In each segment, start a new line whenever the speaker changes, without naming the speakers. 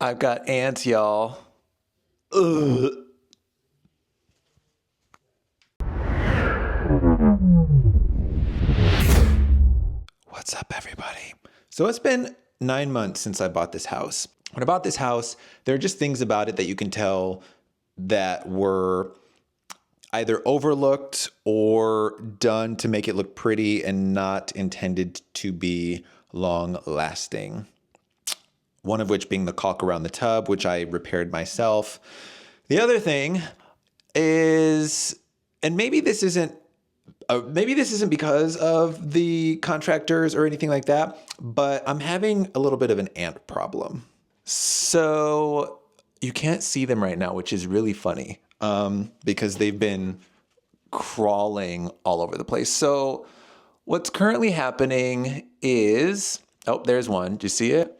I've got ants, y'all. Ugh. What's up, everybody? So it's been 9 months since I bought this house. When I bought this house, there are just things about it that you can tell that were either overlooked or done to make it look pretty and not intended to be long lasting. One of which being the caulk around the tub, which I repaired myself. The other thing is, and maybe this isn't because of the contractors or anything like that, but I'm having a little bit of an ant problem. So you can't see them right now, which is really funny because they've been crawling all over the place. So what's currently happening is, oh, there's one. Do you see it?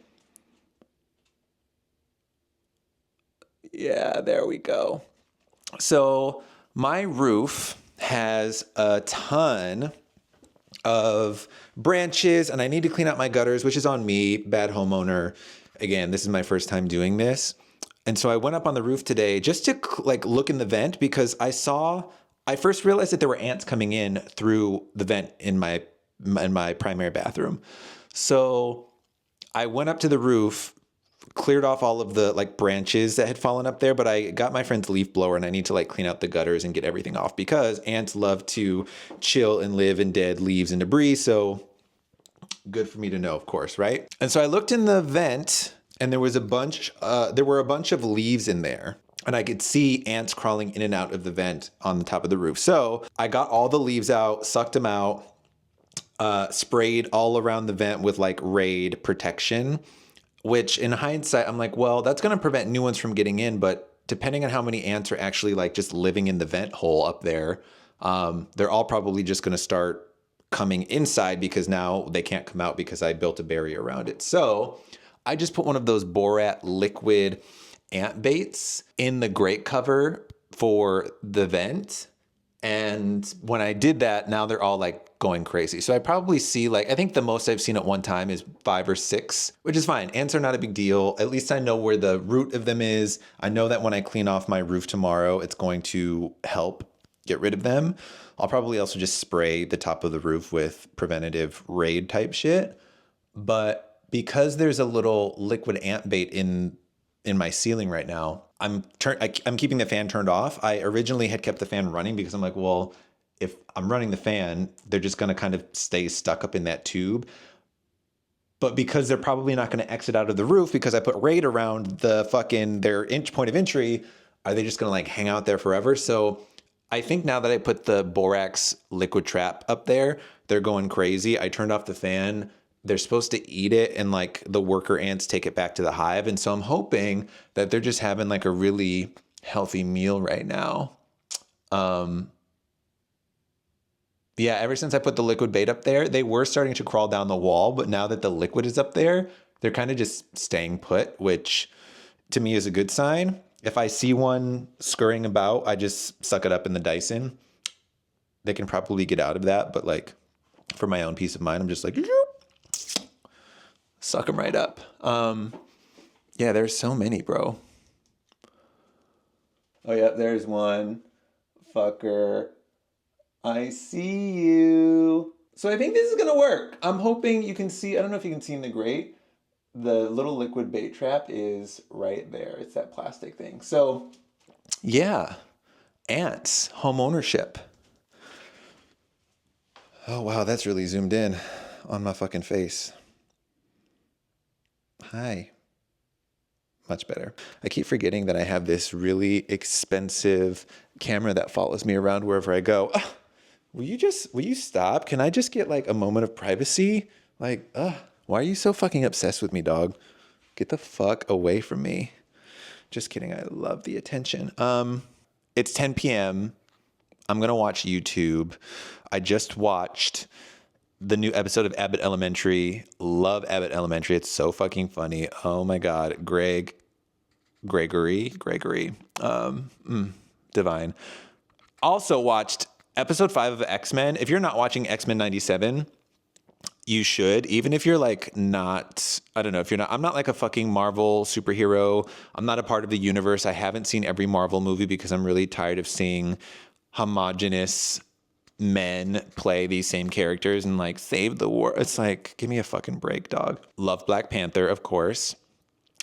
Yeah, there we go. So my roof has a ton of branches and I need to clean out my gutters, which is on me, bad homeowner. Again, this is my first time doing this. And so I went up on the roof today just to look in the vent because I first realized that there were ants coming in through the vent in my primary bathroom. So I went up to the roof, cleared off all of the branches that had fallen up there, but I got my friend's leaf blower and I need to clean out the gutters and get everything off because ants love to chill and live in dead leaves and debris. So good for me to know, of course, right? And so I looked in the vent and there were a bunch of leaves in there and I could see ants crawling in and out of the vent on the top of the roof. So I got all the leaves out, sucked them out, sprayed all around the vent with Raid protection. Which in hindsight, I'm like, well, that's going to prevent new ones from getting in. But depending on how many ants are actually just living in the vent hole up there, they're all probably just going to start coming inside because now they can't come out because I built a barrier around it. So I just put one of those Borat liquid ant baits in the grate cover for the vent. And when I did that, now they're all going crazy. So I probably see I think the most I've seen at one time is 5 or 6, which is fine. Ants are not a big deal. At least I know where the root of them is. I know that when I clean off my roof tomorrow, it's going to help get rid of them. I'll probably also just spray the top of the roof with preventative Raid type shit. But because there's a little liquid ant bait in my ceiling right now, I'm keeping the fan turned off. I originally had kept the fan running because I'm like, well, if I'm running the fan, they're just going to kind of stay stuck up in that tube. But because they're probably not going to exit out of the roof because I put Raid around their point of entry, are they just going to hang out there forever? So I think now that I put the borax liquid trap up there, they're going crazy. I turned off the fan. They're supposed to eat it and the worker ants take it back to the hive. And so I'm hoping that they're just having a really healthy meal right now. Yeah, ever since I put the liquid bait up there, they were starting to crawl down the wall. But now that the liquid is up there, they're kind of just staying put, which to me is a good sign. If I see one scurrying about, I just suck it up in the Dyson. They can probably get out of that. But for my own peace of mind, I'm just suck them right up. Yeah, there's so many, bro. Oh, yeah, there's one. Fucker. I see you. So I think this is going to work. I'm hoping you can see. I don't know if you can see in the grate. The little liquid bait trap is right there. It's that plastic thing. So, yeah. Ants. Home ownership. Oh, wow. That's really zoomed in on my fucking face. Hi. Much better. I keep forgetting that I have this really expensive camera that follows me around wherever I go. Will you stop? Can I just get a moment of privacy? Why are you so fucking obsessed with me, dog? Get the fuck away from me. Just kidding. I love the attention. It's 10 p.m. I'm going to watch YouTube. I just watched the new episode of Abbott Elementary. Love Abbott Elementary. It's so fucking funny. Oh my God. Gregory. Divine. Also watched episode 5 of X-Men. If you're not watching X-Men 97, you should, even if you're like not, I don't know, if you're not, I'm not like a fucking Marvel superhero. I'm not a part of the universe. I haven't seen every Marvel movie because I'm really tired of seeing homogenous men play these same characters and like save the war. It's like, give me a fucking break, dog. Love Black Panther, of course.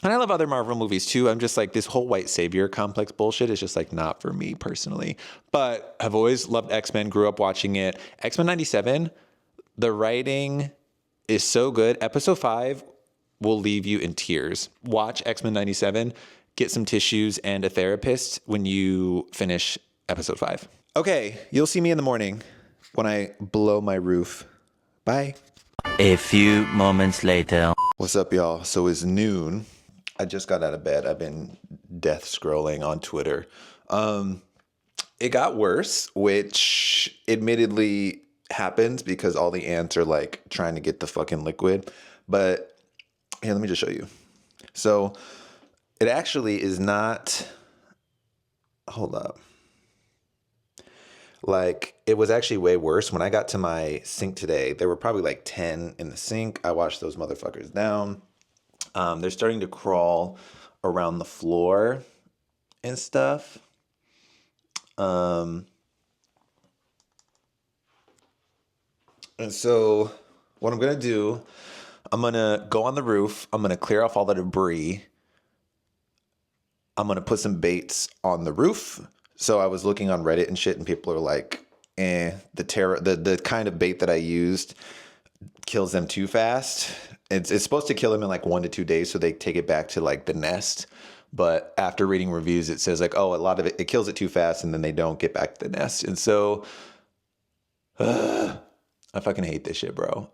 And I love other Marvel movies too. I'm just like, this whole white savior complex bullshit is just like not for me personally. But I've always loved X-Men, grew up watching it. X-Men 97, the writing is so good. Episode 5 will leave you in tears. Watch X-Men 97, get some tissues and a therapist when you finish episode 5. Okay, you'll see me in the morning when I blow my roof. Bye.
A few moments later.
What's up, y'all? So it's noon. I just got out of bed. I've been death scrolling on Twitter. It got worse, which admittedly happens because all the ants are like trying to get the fucking liquid. But here, let me just show you. So it actually is not, hold up. Like, it was actually way worse. When I got to my sink today, there were probably like 10 in the sink. I washed those motherfuckers down. They're starting to crawl around the floor and stuff. And so what I'm going to do, I'm going to go on the roof. I'm going to clear off all the debris. I'm going to put some baits on the roof. So I was looking on Reddit and shit, and people are like, the kind of bait that I used kills them too fast. It's supposed to kill them in like 1 to 2 days, so they take it back to like the nest. But after reading reviews, it says like, oh, a lot of it kills it too fast, and then they don't get back to the nest. And so I fucking hate this shit, bro.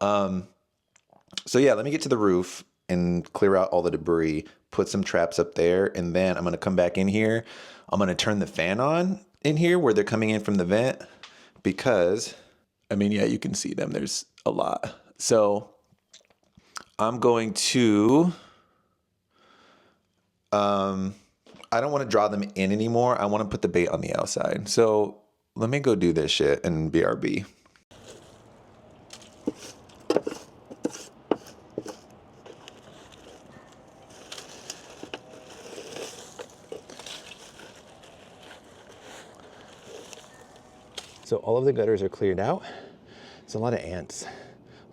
So yeah, let me get to the roof and clear out all the debris, put some traps up there, and then I'm going to come back in here. I'm going to turn the fan on in here where they're coming in from the vent because, I mean, yeah, you can see them. There's a lot. So I'm going to, I don't want to draw them in anymore. I want to put the bait on the outside. So let me go do this shit and BRB. So all of the gutters are cleared out. It's a lot of ants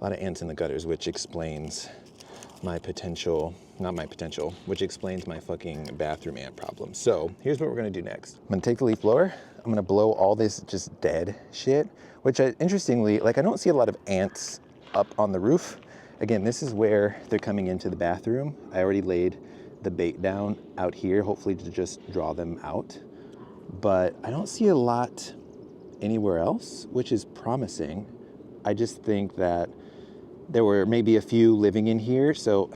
in the gutters, which explains my potential, which explains my fucking bathroom ant problem. So here's what we're gonna do next. I'm gonna take the leaf blower. I'm gonna blow all this just dead shit, which interestingly, like I don't see a lot of ants up on the roof. Again, this is where they're coming into the bathroom. I already laid the bait down out here, hopefully to just draw them out. But I don't see a lot anywhere else, which is promising. I just think that there were maybe a few living in here. So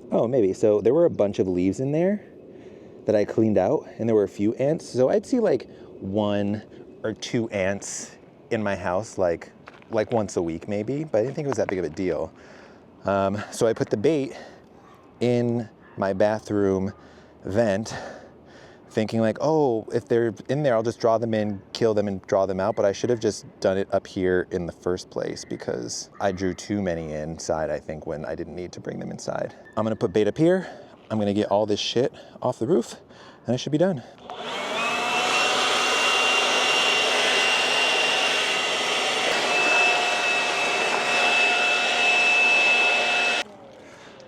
there were a bunch of leaves in there that I cleaned out, and there were a few ants. So I'd see like 1 or 2 ants in my house, like once a week maybe, but I didn't think it was that big of a deal. So I put the bait in my bathroom vent, thinking like, oh, if they're in there, I'll just draw them in, kill them, and draw them out. But I should have just done it up here in the first place because I drew too many inside, I think, when I didn't need to bring them inside. I'm gonna put bait up here. I'm gonna get all this shit off the roof, and I should be done.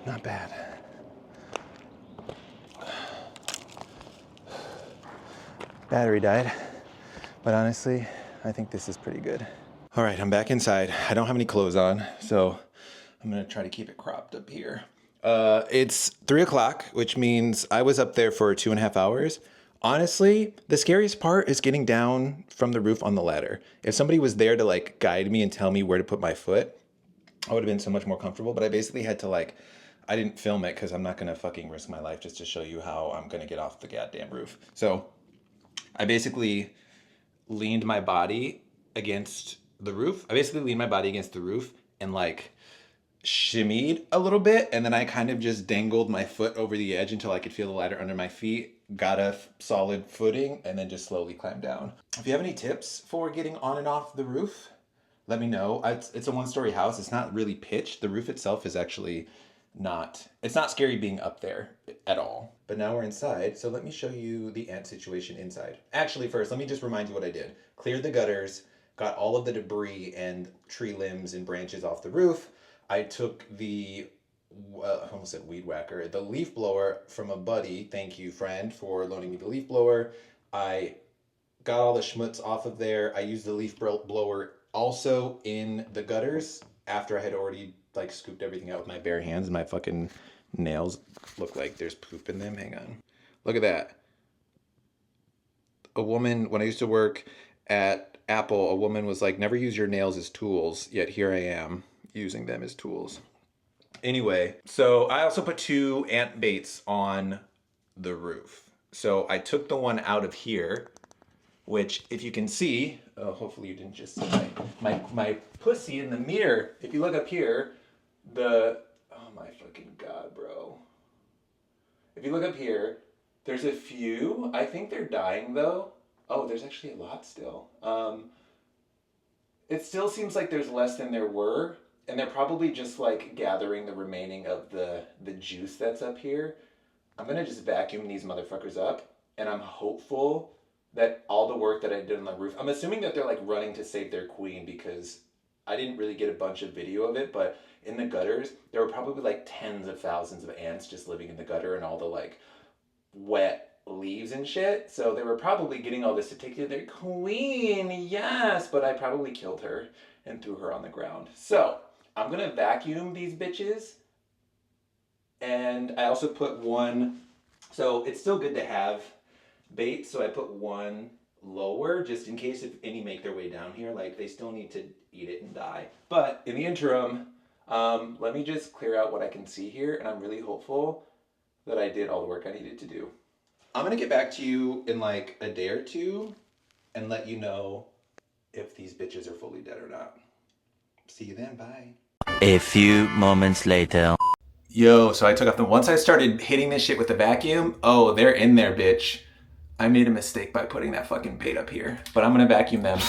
Not bad. Battery died, but honestly, I think this is pretty good. All right, I'm back inside. I don't have any clothes on, so I'm gonna try to keep it cropped up here. It's 3 o'clock, which means I was up there for 2.5 hours. Honestly, the scariest part is getting down from the roof on the ladder. If somebody was there to like guide me and tell me where to put my foot, I would have been so much more comfortable, but I basically had to like, I didn't film it because I'm not gonna fucking risk my life just to show you how I'm gonna get off the goddamn roof. So I basically leaned my body against the roof. And like shimmied a little bit. And then I kind of just dangled my foot over the edge until I could feel the ladder under my feet, got a solid footing, and then just slowly climbed down. If you have any tips for getting on and off the roof, let me know. It's a one-story house. It's not really pitched. The roof itself is actually not, it's not scary being up there at all. But now we're inside, so let me show you the ant situation inside. Actually, first, let me just remind you what I did. Cleared the gutters, got all of the debris and tree limbs and branches off the roof. I took the, I almost said weed whacker, the leaf blower from a buddy. Thank you, friend, for loaning me the leaf blower. I got all the schmutz off of there. I used the leaf blower also in the gutters after I had already like scooped everything out with my bare hands. My fucking nails look like there's poop in them. Hang on. Look at that. A woman, when I used to work at Apple, a woman was like, never use your nails as tools, yet here I am using them as tools. Anyway, so I also put 2 ant baits on the roof. So I took the one out of here, which if you can see, hopefully you didn't just see my pussy in the mirror. If you look up here, oh my fucking God, bro. If you look up here, there's a few. I think they're dying though. Oh, there's actually a lot still. It still seems like there's less than there were, and they're probably just like gathering the remaining of the juice that's up here. I'm gonna just vacuum these motherfuckers up, and I'm hopeful that all the work that I did on the roof, I'm assuming that they're like running to save their queen, because I didn't really get a bunch of video of it, but in the gutters, there were probably like tens of thousands of ants just living in the gutter and all the like wet leaves and shit. So they were probably getting all this to take to their queen, yes, but I probably killed her and threw her on the ground. So I'm gonna vacuum these bitches. And I also put one, so it's still good to have bait, so I put one lower just in case if any make their way down here, like they still need to eat it and die. But in the interim, let me just clear out what I can see here, and I'm really hopeful that I did all the work I needed to do. I'm gonna get back to you in like a day or two and let you know if these bitches are fully dead or not. See you then, bye.
A few moments later.
Yo, so I took off once I started hitting this shit with the vacuum, oh, they're in there, bitch. I made a mistake by putting that fucking bait up here, but I'm gonna vacuum them.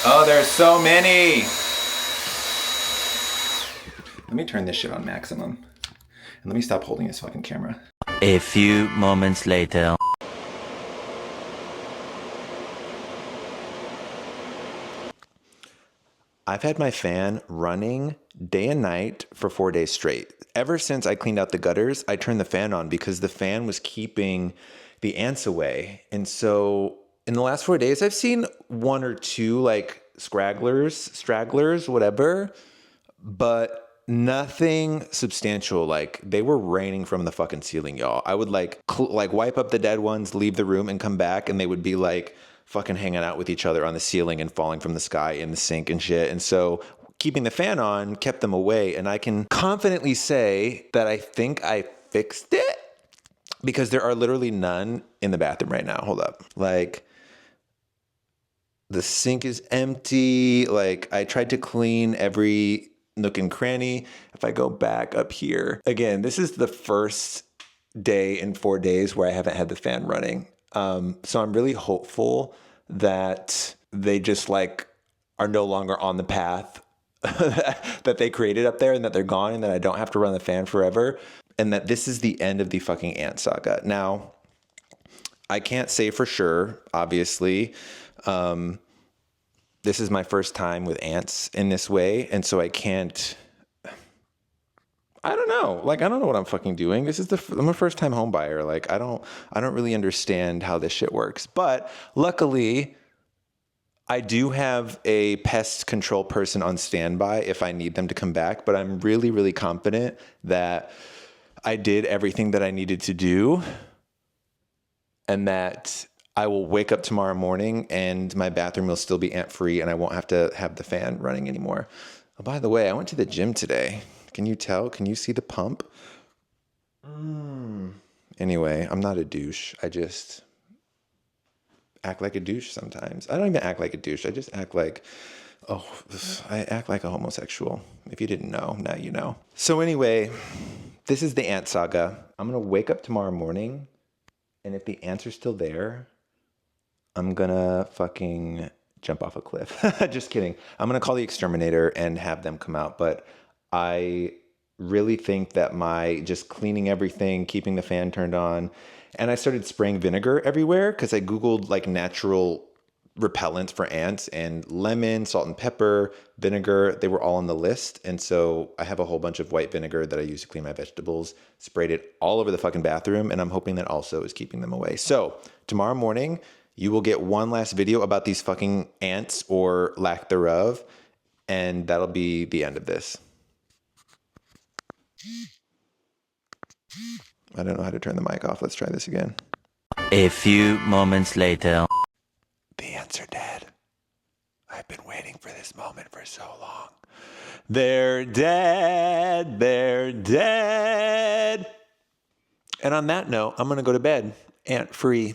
Oh, there's so many. Let me turn this shit on maximum. And let me stop holding this fucking camera.
A few moments later.
I've had my fan running day and night for 4 days straight. Ever since I cleaned out the gutters, I turned the fan on because the fan was keeping the ants away. And so in the last 4 days, I've seen 1 or 2 like stragglers, whatever, but nothing substantial. Like they were raining from the fucking ceiling, y'all. I would like wipe up the dead ones, leave the room and come back, and they would be like fucking hanging out with each other on the ceiling and falling from the sky in the sink and shit. And so keeping the fan on kept them away. And I can confidently say that I think I fixed it because there are literally none in the bathroom right now. Hold up. Like the sink is empty. Like I tried to clean every nook and cranny. If I go back up here, again, this is the first day in 4 days where I haven't had the fan running. So I'm really hopeful that they just like are no longer on the path that they created up there and that they're gone and that I don't have to run the fan forever and that this is the end of the fucking ant saga. Now, I can't say for sure, obviously. This is my first time with ants in this way, and so I can't, I don't know. Like, I don't know what I'm fucking doing. I'm a first time home buyer. Like, I don't really understand how this shit works. But luckily, I do have a pest control person on standby if I need them to come back. But I'm really, really confident that I did everything that I needed to do and that I will wake up tomorrow morning and my bathroom will still be ant free and I won't have to have the fan running anymore. Oh, by the way, I went to the gym today. Can you tell? Can you see the pump? Anyway, I'm not a douche. I just act like a douche sometimes. I don't even act like a douche. I just act like, I act like a homosexual. If you didn't know, now you know. So anyway, this is the ant saga. I'm going to wake up tomorrow morning, and if the ants are still there, I'm going to fucking jump off a cliff. Just kidding. I'm going to call the exterminator and have them come out. But I really think that my just cleaning everything, keeping the fan turned on, and I started spraying vinegar everywhere because I Googled like natural repellents for ants, and lemon, salt and pepper, vinegar, they were all on the list. And so I have a whole bunch of white vinegar that I use to clean my vegetables, sprayed it all over the fucking bathroom, and I'm hoping that also is keeping them away. So tomorrow morning, you will get one last video about these fucking ants or lack thereof, and that'll be the end of this. I don't know how to turn the mic off. Let's try this again.
A few moments later.
The ants are dead. I've been waiting for this moment for so long. They're dead. They're dead. And on that note, I'm going to go to bed, ant free.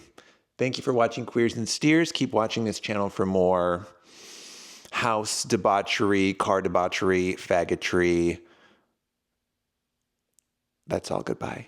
Thank you for watching Queers and Steers. Keep watching this channel for more house debauchery, car debauchery, faggotry. That's all. Goodbye.